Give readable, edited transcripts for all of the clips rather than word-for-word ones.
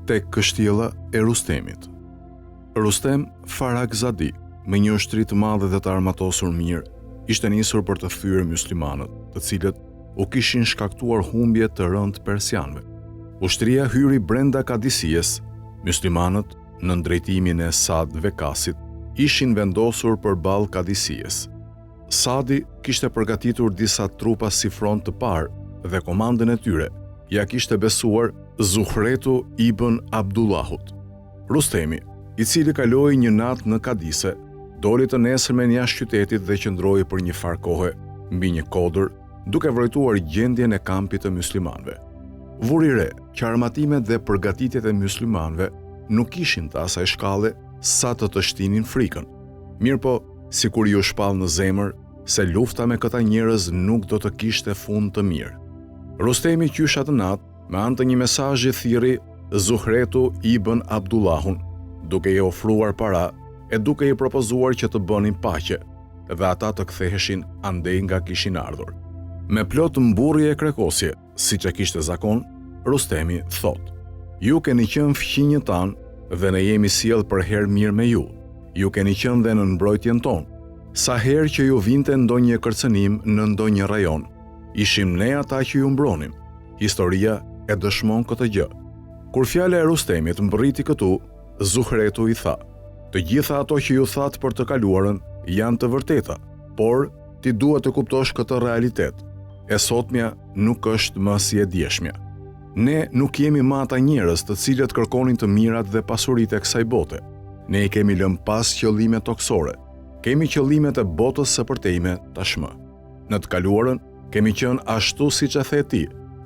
tek kështjella e Rustemit. Rustem Farakzadi, me një ushtri të madhe dhe të armatosur mirë, ishte nisur për të thyer myslimanët, të cilët u kishin shkaktuar humbje të rëndë persianëve. Ushtria hyri brenda Kadisijes. Myslimanët, në drejtimin e Sad Vekasit, ishin vendosur përballë Kadisijes. Sadi kishte përgatitur disa trupa si front të parë dhe komandën e tyre ja kishte besuar Zuhretu ibn Abdullahut. Rustemi, i cili kaloi një natë në Kadise, doli të nesërmen jashtë qytetit dhe qëndroi për një farë kohe mbi një kodër, duke vërtetuar gjendjen e kampit të myslimanëve. Vuri re që armatimet dhe përgatitjet e myslimanëve nuk ishin të asaj shkalle sa të shtinin frikën. Mirëpo, sikur ju shpall në zemër se lufta me këta njerëz nuk do të kishte fund të mirë. Rustemi qysha atë natë me anë të një mesazhi thirri Zuhretu ibn Abdullahun, duke i ofruar para e duke i propozuar që të bënin paqe dhe ata të ktheheshin andej nga kishin ardhur. Me plot mburrje e krekosje, siç e kishte zakon, Rustemi thot: "Ju keni qenë fqinjët tanë dhe ne jemi sjell për herë mirë me ju. Ju keni qenë dhe në mbrojtjen tonë. Sa herë që ju vinte ndonjë kërcënim në ndonjë rajon, ishim ne ata që ju mbronim. Historia e dëshmon këtë gjë." Kur fjala e Rustemit mbërriti këtu, Zuhretu i tha: "Të gjitha ato që ju thatë për të kaluarën janë të vërteta, por ti duhet të kuptosh këtë realitet. E sotmja nuk është më si e djeshmja. Ne nuk jemi më ata njerëz të cilët kërkonin të mirat dhe pasuritë e kësaj bote. Ne i kemi lënë pas qëllime toksore. Kemi qëllimet e botës së përtejme tashmë. Në të kaluarën kemi qenë ashtu siç e the ti,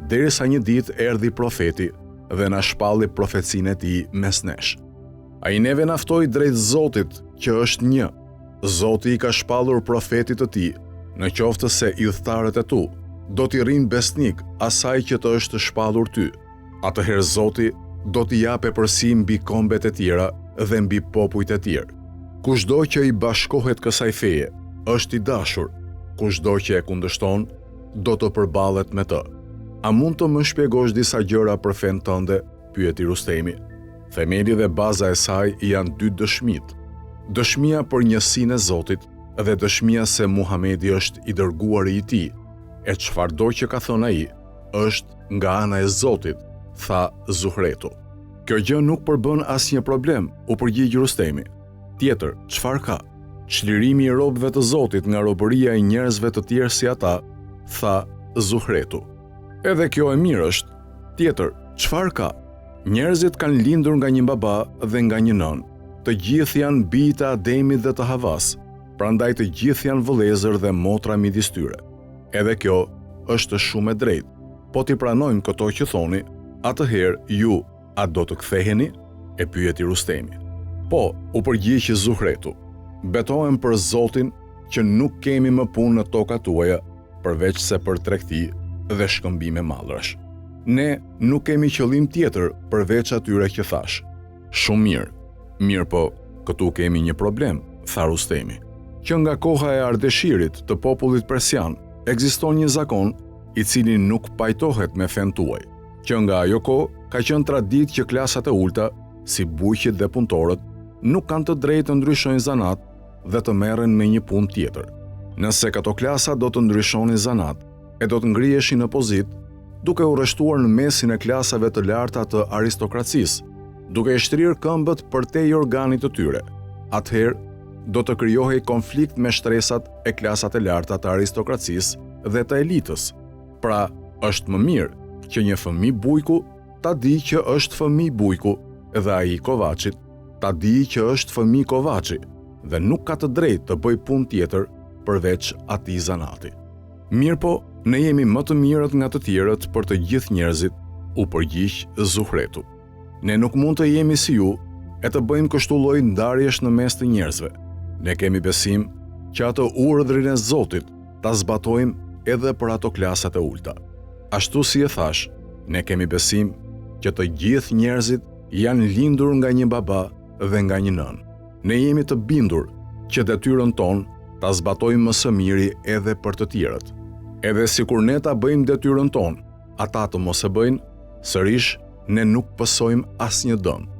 derisa një ditë erdhi profeti dhe na shpalli profecinë e tij mes nesh. Ai neve na ftoi drejt Zotit që është një. Zoti i ka shpallur profetit të tij, në qoftë se udhëtarët e tu do t'i rinë besnik asaj që të është shpallur ty. Atëherë Zoti do t'i japë përsi mbi kombet e tjera dhe mbi popujt e tjerë. Kushdo që i bashkohet kësaj feje është i dashur, kushdo që e kundërshton do të përballet me të. A mund të më shpjegosh disa gjëra për fen tënde?" pyeti Rustemi. Themeli dhe baza e saj janë dy dëshmit. Dëshmia për njësinë e Zotit dhe dëshmia se Muhamedi është i dërguari i tij. E çfarëdo që ka thënë ai është nga ana e Zotit, tha Zuhretu. Kjo gjë nuk përbën asnjë problem, u përgjigj Rustemi. Tjetër, çfarë ka? Çlirimi i robëve të Zotit nga robëria e njerëzve të tjerë si ata, tha Zuhretu. Edhe kjo e mirë është. Tjetër, çfarë ka? Njerëzit kanë lindur nga një baba dhe nga një nën. Të gjithë janë bij të Ademit dhe të Havas, prandaj të gjithë janë vëllezër dhe motra midis tyre. Edhe kjo është shumë e drejtë. Po ti pranojmë këto që thoni, atëherë ju a do të ktheheni? E pyeti Rustemi. Po, u përgjigj Zuhretu. Betohem për Zotin që nuk kemi më punë në tokat tuaja, përveç se për tregti dhe shkëmbime mallrash. Ne nuk kemi qëllim tjetër përveç atyre që thash. Shumë mirë. Mirë po, këtu kemi një problem, tha Rustemi. Që nga koha e ardeshirit të popullit persian, ekziston një zakon i cili nuk pajtohet me fen tuaj. Që nga ajo kohë ka qenë traditë që klasat e ulta, si bujqit dhe punëtorët, nuk kanë të drejtë të ndryshojnë zanat dhe të merren me një punë tjetër. Nëse këto klasa do të ndryshonin zanat e do të ngriheshin në pozitë, duke u rreshtuar në mesin e klasave të larta të aristokracisë, duke e shtrirë këmbët përtej organit të tyre, atëherë do të krijohej konflikt me shtresat e klasat e larta të aristokracisë dhe të elitës. Pra, është më mirë që një fëmijë bujku ta di që është fëmijë bujku dhe ai Kovaçit ta di që është fëmijë Kovaçi dhe nuk ka të drejtë të bëj punë tjetër përveç atij zanati. Mirë po, ne jemi më të mirët nga të tjerët për të gjithë njerëzit, u përgjigj Zuhretu. Ne nuk mund të jemi si ju e të bëjmë kështu lloj ndarjesh në mes të njerëzve. Ne kemi besim që atë urdhrin e Zotit ta zbatojmë edhe për ato klasat e ulta. Ashtu si e thash, ne kemi besim që të gjithë njerëzit janë lindur nga një baba dhe nga një nën. Ne jemi të bindur që detyrën tonë ta zbatojmë më së miri edhe për të tjerët. Edhe sikur ne ta bëjmë detyrën tonë, ata të mos e bëjnë, sërish ne nuk pësojmë asnjë dëm.